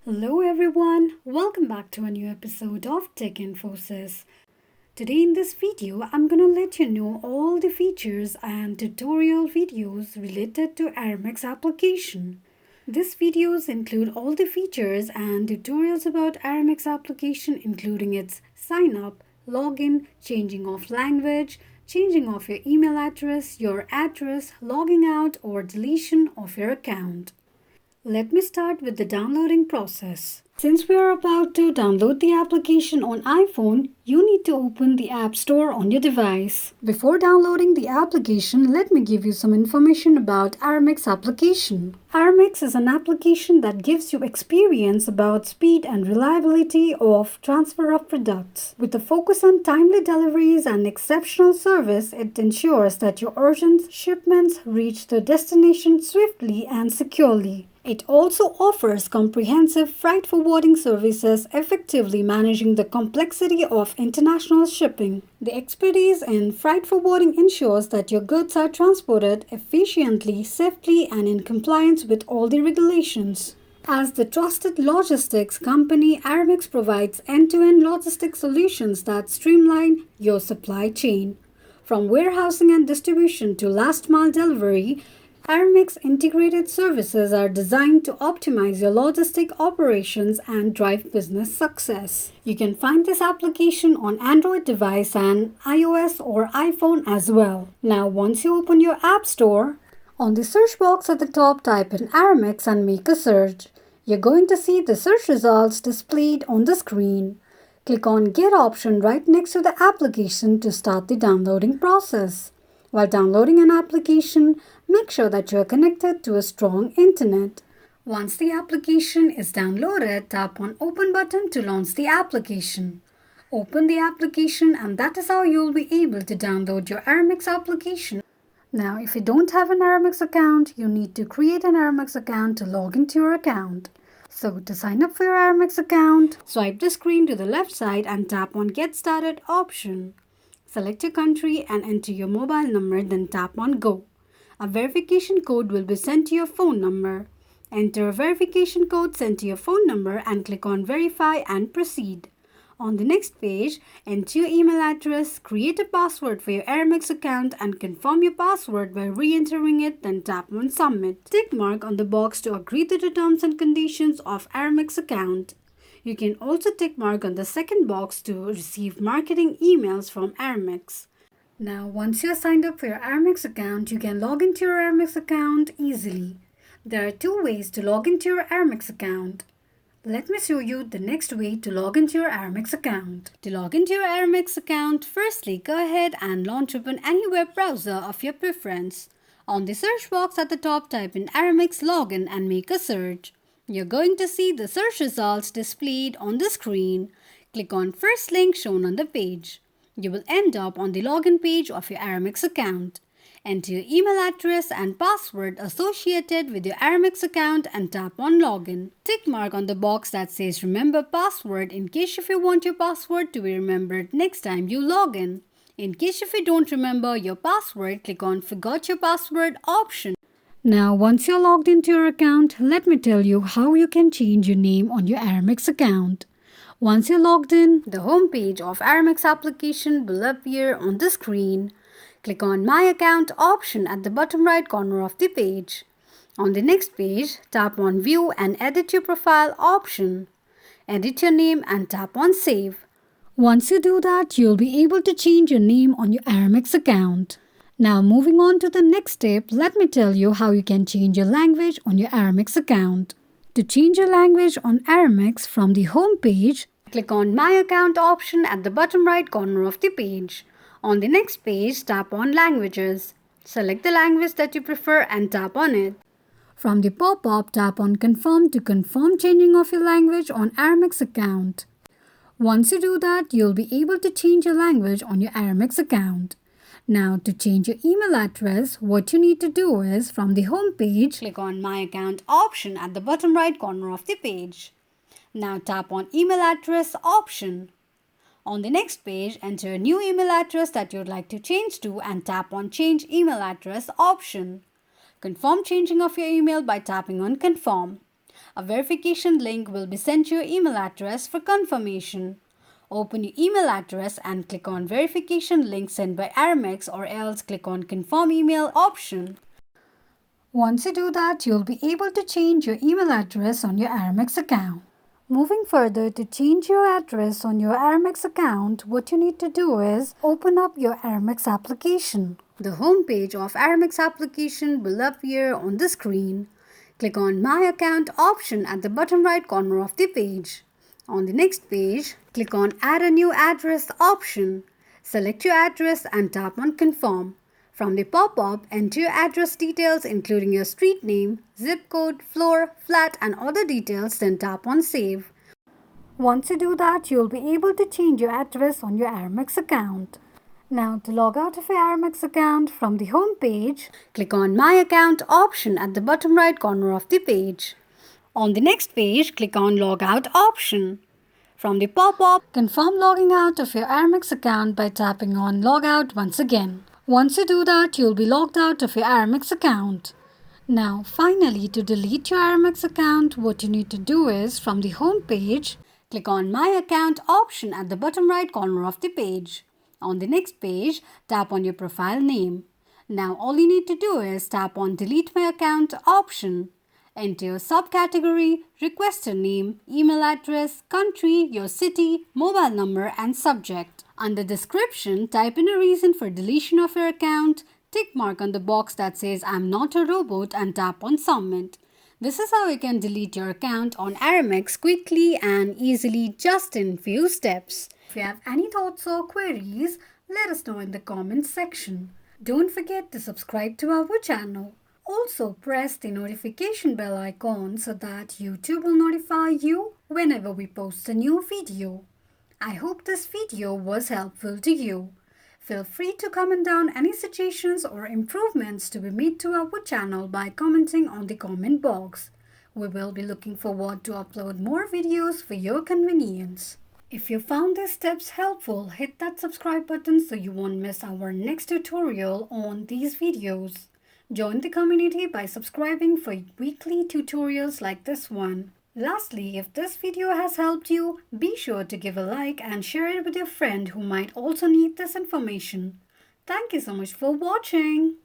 Hello everyone, welcome back to a new episode of Tech Infosys. Today in this video, I'm gonna let you know all the features and tutorial videos related to Aramex application. These videos include all the features and tutorials about Aramex application including its sign up, login, changing of language, changing of your email address, logging out or deletion of your account. Let me start with the downloading process. Since we are about to download the application on iPhone, you need to open the App Store on your device. Before downloading the application, let me give you some information about Aramex application. Aramex is an application that gives you experience about speed and reliability of transfer of products. With a focus on timely deliveries and exceptional service, it ensures that your urgent shipments reach the destination swiftly and securely. It also offers comprehensive freight forwarding services, effectively managing the complexity of international shipping. The expertise in freight forwarding ensures that your goods are transported efficiently, safely, and in compliance with all the regulations. As the trusted logistics company, Aramex provides end-to-end logistics solutions that streamline your supply chain. From warehousing and distribution to last-mile delivery, Aramex integrated services are designed to optimize your logistic operations and drive business success. You can find this application on Android device and iOS or iPhone as well. Now, once you open your App Store, on the search box at the top, type in Aramex and make a search. You're going to see the search results displayed on the screen. Click on Get option right next to the application to start the downloading process. While downloading an application, make sure that you are connected to a strong internet. Once the application is downloaded, tap on Open button to launch the application. Open the application and that is how you will be able to download your Aramex application. Now, if you don't have an Aramex account, you need to create an Aramex account to log into your account. So, to sign up for your Aramex account, swipe the screen to the left side and tap on Get Started option. Select your country and enter your mobile number, then tap on Go. A verification code will be sent to your phone number. Enter a verification code sent to your phone number and click on Verify and Proceed. On the next page, enter your email address, create a password for your Aramex account and confirm your password by re-entering it, then tap on Submit. Tick mark on the box to agree to the terms and conditions of Aramex account. You can also tick mark on the second box to receive marketing emails from Aramex. Now, once you're signed up for your Aramex account, you can log into your Aramex account easily. There are two ways to log into your Aramex account. Let me show you the next way to log into your Aramex account. To log into your Aramex account, firstly go ahead and launch open any web browser of your preference. On the search box at the top, type in Aramex login and make a search. You're going to see the search results displayed on the screen. Click on first link shown on the page. You will end up on the login page of your Aramex account. Enter your email address and password associated with your Aramex account and tap on Login. Tick mark on the box that says Remember Password in case if you want your password to be remembered next time you log in. In case if you don't remember your password, click on Forgot Your Password option. Now, once you're logged into your account, let me tell you how you can change your name on your Aramex account. Once you're logged in, the home page of Aramex application will appear on the screen. Click on My Account option at the bottom right corner of the page. On the next page, tap on View and Edit Your Profile option. Edit your name and tap on Save. Once you do that, you'll be able to change your name on your Aramex account. Now, moving on to the next step, let me tell you how you can change your language on your Aramex account. To change your language on Aramex from the home page, click on My Account option at the bottom right corner of the page. On the next page, tap on Languages. Select the language that you prefer and tap on it. From the pop-up, tap on Confirm to confirm changing of your language on Aramex account. Once you do that, you'll be able to change your language on your Aramex account. Now, to change your email address, what you need to do is, from the home page, click on My Account option at the bottom right corner of the page. Now tap on Email Address option. On the next page, enter a new email address that you'd like to change to and tap on Change Email Address option. Confirm changing of your email by tapping on Confirm. A verification link will be sent to your email address for confirmation. Open your email address and click on verification link sent by Aramex, or else click on confirm email option. Once you do that, you'll be able to change your email address on your Aramex account. Moving further, to change your address on your Aramex account, what you need to do is open up your Aramex application. The home page of Aramex application will appear on the screen. Click on My Account option at the bottom right corner of the page. On the next page, click on Add a New Address option. Select your address and tap on Confirm. From the pop-up, enter your address details including your street name, zip code, floor, flat and other details, then tap on Save. Once you do that, you'll be able to change your address on your Aramex account. Now, to log out of your Aramex account, from the home page, click on My Account option at the bottom right corner of the page. On the next page, click on Log Out option. From the pop-up, confirm logging out of your Aramex account by tapping on Log Out once again. Once you do that, you'll be logged out of your Aramex account. Now, finally, to delete your Aramex account, what you need to do is, from the home page, click on My Account option at the bottom right corner of the page. On the next page, tap on your profile name. Now, all you need to do is tap on Delete My Account option. Enter your subcategory, requester name, email address, country, your city, mobile number and subject. Under description, type in a reason for deletion of your account, tick mark on the box that says I'm not a robot and tap on Submit. This is how you can delete your account on Aramex quickly and easily, just in few steps. If you have any thoughts or queries, let us know in the comments section. Don't forget to subscribe to our channel. Also, press the notification bell icon so that YouTube will notify you whenever we post a new video. I hope this video was helpful to you. Feel free to comment down any suggestions or improvements to be made to our channel by commenting on the comment box. We will be looking forward to upload more videos for your convenience. If you found these tips helpful, hit that subscribe button so you won't miss our next tutorial on these videos. Join the community by subscribing for weekly tutorials like this one. Lastly, if this video has helped you, be sure to give a like and share it with your friend who might also need this information. Thank you so much for watching.